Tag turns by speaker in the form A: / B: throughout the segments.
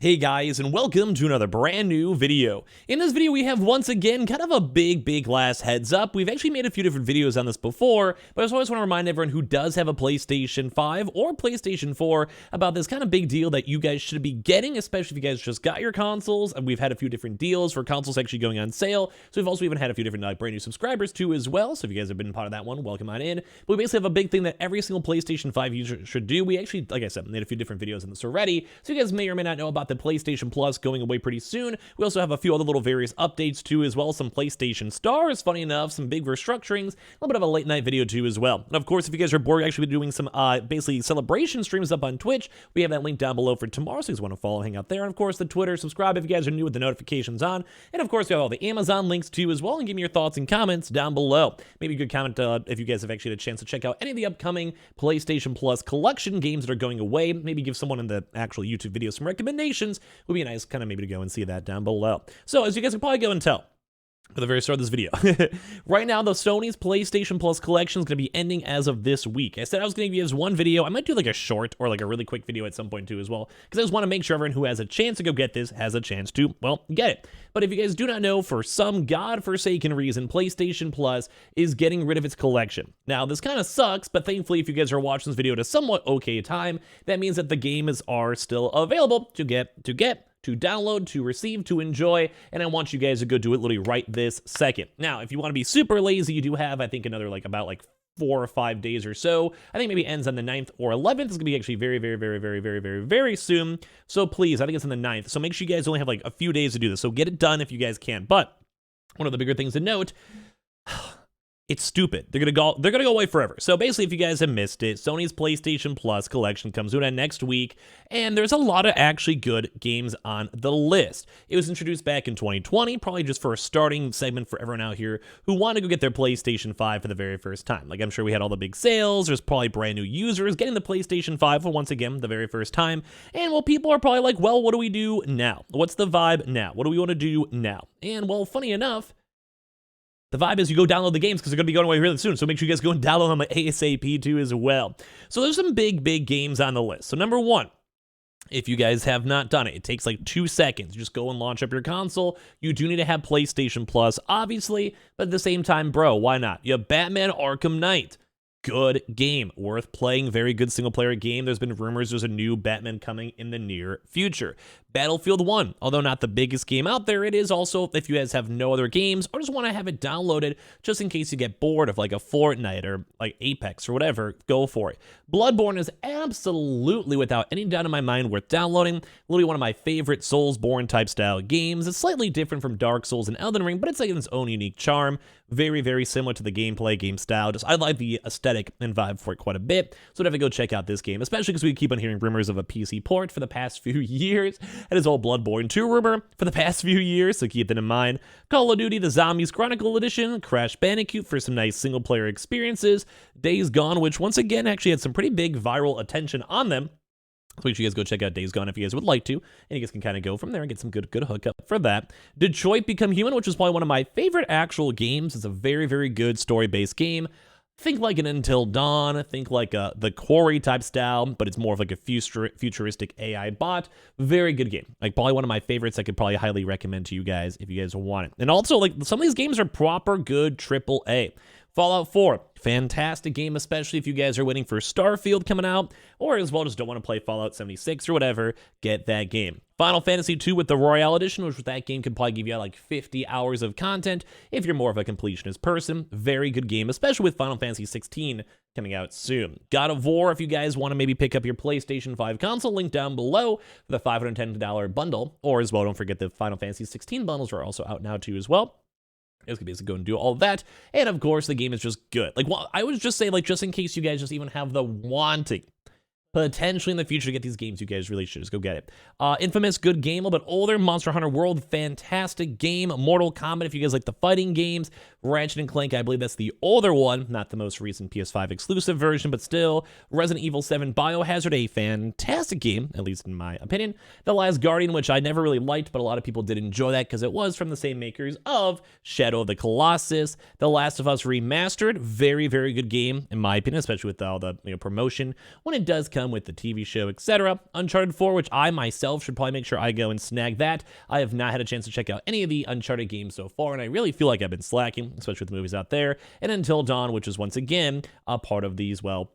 A: Hey guys, and welcome to another brand new video. In this video, we have once again kind of a big last heads up. We've actually made a few different videos on this before, but I just always want to remind everyone who does have a PlayStation 5 or PlayStation 4 about this kind of big deal that you guys should be getting, especially if you guys just got your consoles. And we've had a few different deals for consoles actually going on sale. So we've also even had a few different brand new subscribers too as well. So if you guys have been part of that one, welcome on in. But we basically have a big thing that every single PlayStation 5 user should do. We actually, like I said, made a few different videos on this already. So you guys may or may not know about the PlayStation Plus going away pretty soon. We also have a few other little various updates too as well, some PlayStation Stars, funny enough, some big restructurings, a little bit of a late night video too as well. And of course, if you guys are bored, we're actually doing some basically celebration streams up on Twitch. We have that link down below for tomorrow, so you guys want to follow, hang out there. And of course, the Twitter, subscribe if you guys are new with the notifications on. And of course, we have all the Amazon links too as well, and give me your thoughts and comments down below. Maybe a good comment if you guys have actually had a chance to check out any of the upcoming PlayStation Plus collection games that are going away. Maybe give someone in the actual YouTube video some recommendations. Would be a nice kind of maybe to go and see that down below. So as you guys can probably go and tell at the very start of this video, right now the Sony's PlayStation Plus collection is going to be ending as of this week. I said I was going to give you guys one video. I might do like a short or like a really quick video at some point too as well, because I just want to make sure everyone who has a chance to go get this has a chance to, well, get it. But if you guys do not know, for some godforsaken reason, PlayStation Plus is getting rid of its collection. Now, this kind of sucks, but thankfully, if you guys are watching this video at a somewhat okay time, that means that the games are still available to download, to receive, to enjoy, and I want you guys to go do it literally right this second. Now, if you want to be super lazy, you do have, I think, another about 4 or 5 days or so. I think maybe ends on the 9th or 11th. It's gonna be actually very soon. So please, I think it's on the 9th. So make sure you guys only have like a few days to do this. So get it done if you guys can. But one of the bigger things to note, it's stupid. They're gonna go away forever. So basically, if you guys have missed it, Sony's PlayStation Plus collection comes out next week, and there's a lot of actually good games on the list. It was introduced back in 2020, probably just for a starting segment for everyone out here who want to go get their PlayStation 5 for the very first time. Like, I'm sure we had all the big sales. There's probably brand new users getting the PlayStation 5 for once again the very first time. And well, people are probably like, well, what do we do now? What's the vibe now? What do we want to do now? And well, funny enough, the vibe is you go download the games because they're going to be going away really soon. So make sure you guys go and download them ASAP too as well. So there's some big games on the list. So number one, if you guys have not done it, it takes like 2 seconds. You just go and launch up your console. You do need to have PlayStation Plus, obviously, but at the same time, bro, why not? You have Batman Arkham Knight. Good game, worth playing, very good single player game. There's been rumors there's a new Batman coming in the near future. Battlefield 1, although not the biggest game out there, it is also, if you guys have no other games or just want to have it downloaded just in case you get bored of like a Fortnite or like Apex or whatever, go for it. Bloodborne is absolutely, without any doubt in my mind, worth downloading. Literally one of my favorite Soulsborne type style games. It's slightly different from Dark Souls and Elden Ring, but it's like its own unique charm. Very similar to the gameplay, game style. Just I like the aesthetic and vibe for it quite a bit. So definitely go check out this game, especially because we keep on hearing rumors of a PC port for the past few years. That is all Bloodborne 2 rumor for the past few years, so keep that in mind. Call of Duty, the Zombies Chronicle Edition, Crash Bandicoot for some nice single player experiences, Days Gone, which once again actually had some pretty big viral attention on them. So make sure you guys go check out Days Gone if you guys would like to, and you guys can kind of go from there and get some good hookup for that. Detroit Become Human, which is probably one of my favorite actual games. It's a very good story-based game. Think like an Until Dawn, think like the Quarry type style, but it's more of like a futuristic AI bot. Very good game. Like probably one of my favorites I could probably highly recommend to you guys if you guys want it. And also, like, some of these games are proper good AAA. Fallout 4, fantastic game, especially if you guys are waiting for Starfield coming out, or as well just don't want to play Fallout 76 or whatever, get that game. Final Fantasy 2 with the Royale Edition, which with that game could probably give you like 50 hours of content if you're more of a completionist person. Very good game, especially with Final Fantasy 16 coming out soon. God of War, if you guys want to maybe pick up your PlayStation 5 console, link down below for the $510 bundle, or as well, don't forget the Final Fantasy 16 bundles are also out now too as well. You guys can basically go and do all of that. And of course, the game is just good. Like, well, I would just say, like, just in case you guys just even have the wanting potentially in the future to get these games, you guys really should just go get it. Infamous, good game, a little bit older. Monster Hunter World, fantastic game. Mortal Kombat, if you guys like the fighting games. Ratchet & Clank, I believe that's the older one, not the most recent PS5 exclusive version, but still. Resident Evil 7 Biohazard, a fantastic game, at least in my opinion. The Last Guardian, which I never really liked, but a lot of people did enjoy that because it was from the same makers of Shadow of the Colossus. The Last of Us Remastered, very good game, in my opinion, especially with all the promotion when it does come come with the TV show, etc. Uncharted 4, which I myself should probably make sure I go and snag that. I have not had a chance to check out any of the Uncharted games so far, and I really feel like I've been slacking, especially with the movies out there. And Until Dawn, which is once again a part of these, well,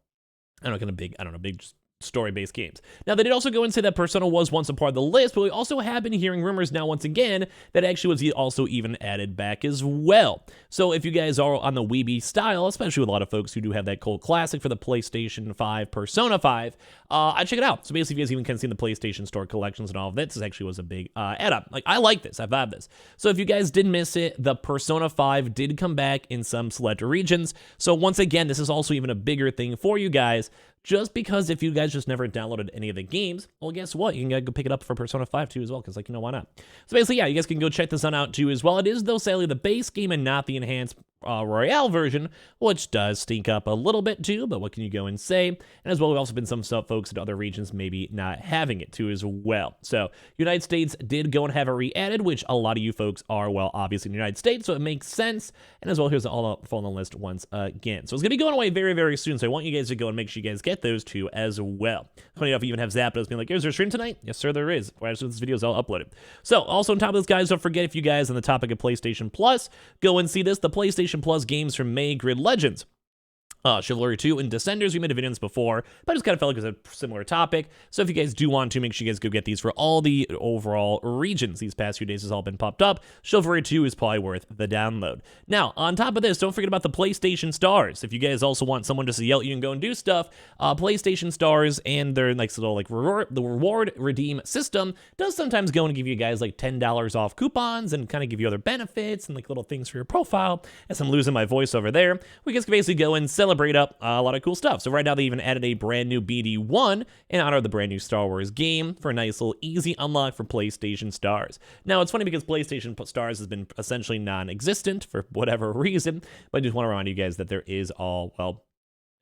A: big story-based games. Now, they did also go and say that Persona was once a part of the list, but we also have been hearing rumors now once again that actually was also even added back as well. So if you guys are on the Weeby style, especially with a lot of folks who do have that cult classic for the PlayStation 5, Persona 5, I'd check it out. So basically, if you guys even can see the PlayStation Store collections and all of this actually was a big add-up. Like, I like this. I've had this. So if you guys did miss it, the Persona 5 did come back in some select regions. So once again, this is also even a bigger thing for you guys. Just because if you guys just never downloaded any of the games, well, guess what? You can go pick it up for Persona 5 too as well, because, like, why not? So basically, yeah, you guys can go check this one out too as well. It is, though, sadly, the base game and not the enhanced Royale version, which does stink up a little bit too, but what can you go and say? And as well, we've also been some folks in other regions maybe not having it too as well. So United States did go and have it re-added, which a lot of you folks are, well, obviously in the United States, so it makes sense. And as well, here's all the on the list once again. So it's going to be going away very, very soon, so I want you guys to go and make sure you guys get those two as well. Funny enough, you even have Zapdos being like, is there a stream tonight? Yes, sir, there is. Right, so this video is all uploaded. So also on top of this, guys, don't forget, if you guys on the topic of PlayStation Plus, go and see this, the PlayStation Plus games from May Grid Legends. Chivalry 2 and Descenders, we made a video on this before, but I just kind of felt like it was a similar topic. So if you guys do want to, make sure you guys go get these for all the overall regions. These past few days has all been popped up. Chivalry 2 is probably worth the download. Now, on top of this, don't forget about the PlayStation Stars. If you guys also want someone just to yell at you and go and do stuff, PlayStation Stars and their like little like the reward redeem system does sometimes go and give you guys like $10 off coupons and kind of give you other benefits and like little things for your profile. As I'm losing my voice over there, we guys can basically go and celebrate up a lot of cool stuff. So right now they even added a brand new BD1 in honor of the brand new Star Wars game for a nice little easy unlock for PlayStation Stars. Now it's funny because PlayStation Stars has been essentially non-existent for whatever reason, but I just want to remind you guys that there is all, well,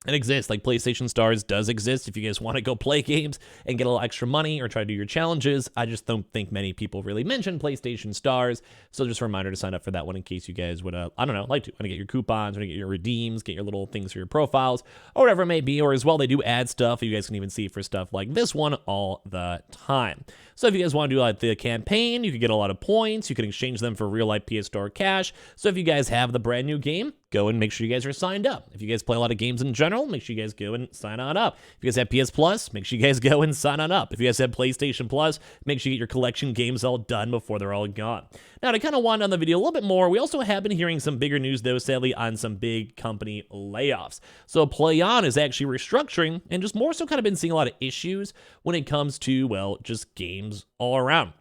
A: it exists. Like, PlayStation Stars does exist if you guys want to go play games and get a little extra money or try to do your challenges. I just don't think many people really mention PlayStation Stars, so just a reminder to sign up for that one in case you guys would, like to want to get your coupons, want to get your redeems, get your little things for your profiles, or whatever it may be. Or as well, they do add stuff. You guys can even see for stuff like this one all the time. So if you guys want to do like the campaign, you can get a lot of points. You can exchange them for real life PS Store cash. So if you guys have the brand new game, go and make sure you guys are signed up. If you guys play a lot of games in general, make sure you guys go and sign on up. If you guys have PS Plus, make sure you guys go and sign on up. If you guys have PlayStation Plus, make sure you get your collection games all done before they're all gone. Now, to kind of wind down the video a little bit more, we also have been hearing some bigger news, though, sadly, on some big company layoffs. So PlayOn is actually restructuring and just more so kind of been seeing a lot of issues when it comes to, well, just games all around.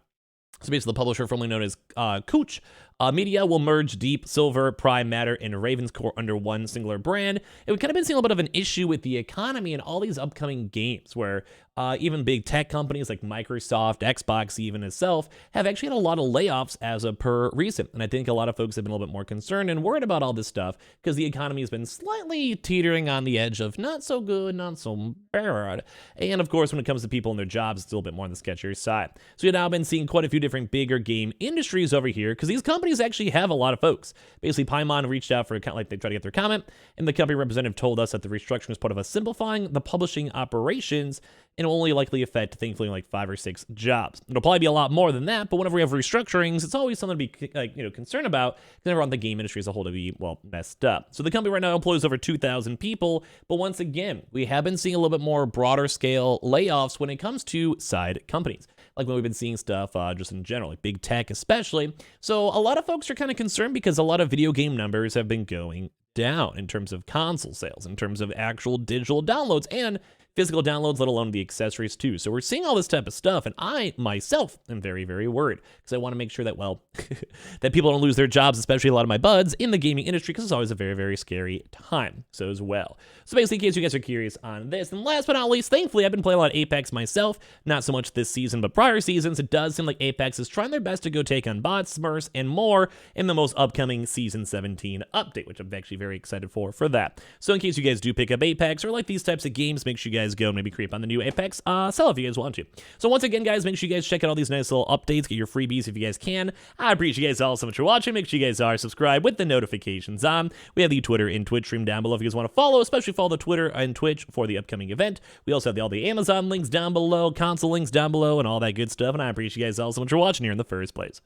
A: So basically, the publisher formerly known as Koch Media will merge Deep, Silver, Prime Matter, and Ravenscore under one singular brand. And we've kind of been seeing a little bit of an issue with the economy and all these upcoming games where even big tech companies like Microsoft, Xbox even itself, have actually had a lot of layoffs as of per recent. And I think a lot of folks have been a little bit more concerned and worried about all this stuff because the economy has been slightly teetering on the edge of not so good, not so bad. And of course, when it comes to people and their jobs, it's still a bit more on the sketchier side. So we've now been seeing quite a few different bigger game industries over here because these companies actually have a lot of folks. Basically, Paimon reached out for a like they tried to get their comment, and the company representative told us that the restructuring is part of a simplifying the publishing operations and will only likely affect, thankfully, like 5 or 6 jobs. It'll probably be a lot more than that, but whenever we have restructurings, it's always something to be like concerned about because everyone in the game industry as a whole to be, well, messed up. So the company right now employs over 2,000 people, but once again, we have been seeing a little bit more broader scale layoffs when it comes to side companies. Like when we've been seeing stuff just in general, like big tech especially. So a lot of folks are kind of concerned because a lot of video game numbers have been going down in terms of console sales, in terms of actual digital downloads and physical downloads, let alone the accessories too. So we're seeing all this type of stuff, and I myself am very, very worried because I want to make sure that, well, that people don't lose their jobs, especially a lot of my buds in the gaming industry, because it's always a very, very scary time. So as well. So basically, in case you guys are curious on this, and last but not least, thankfully, I've been playing a lot of Apex myself, not so much this season, but prior seasons. It does seem like Apex is trying their best to go take on bots, smurfs, and more in the most upcoming Season 17 update, which I'm actually very excited for that. So in case you guys do pick up Apex or like these types of games, make sure you guys guys go and maybe creep on the new Apex sell if you guys want to. So once again, guys, make sure you guys check out all these nice little updates, get your freebies if you guys can. I appreciate you guys all so much for watching. Make sure you guys are subscribed with the notifications on. We have the Twitter and Twitch stream down below if you guys want to follow, especially follow the Twitter and Twitch for the upcoming event. We also have all the Amazon links down below, console links down below, and all that good stuff. And I appreciate you guys all so much for watching here in the first place.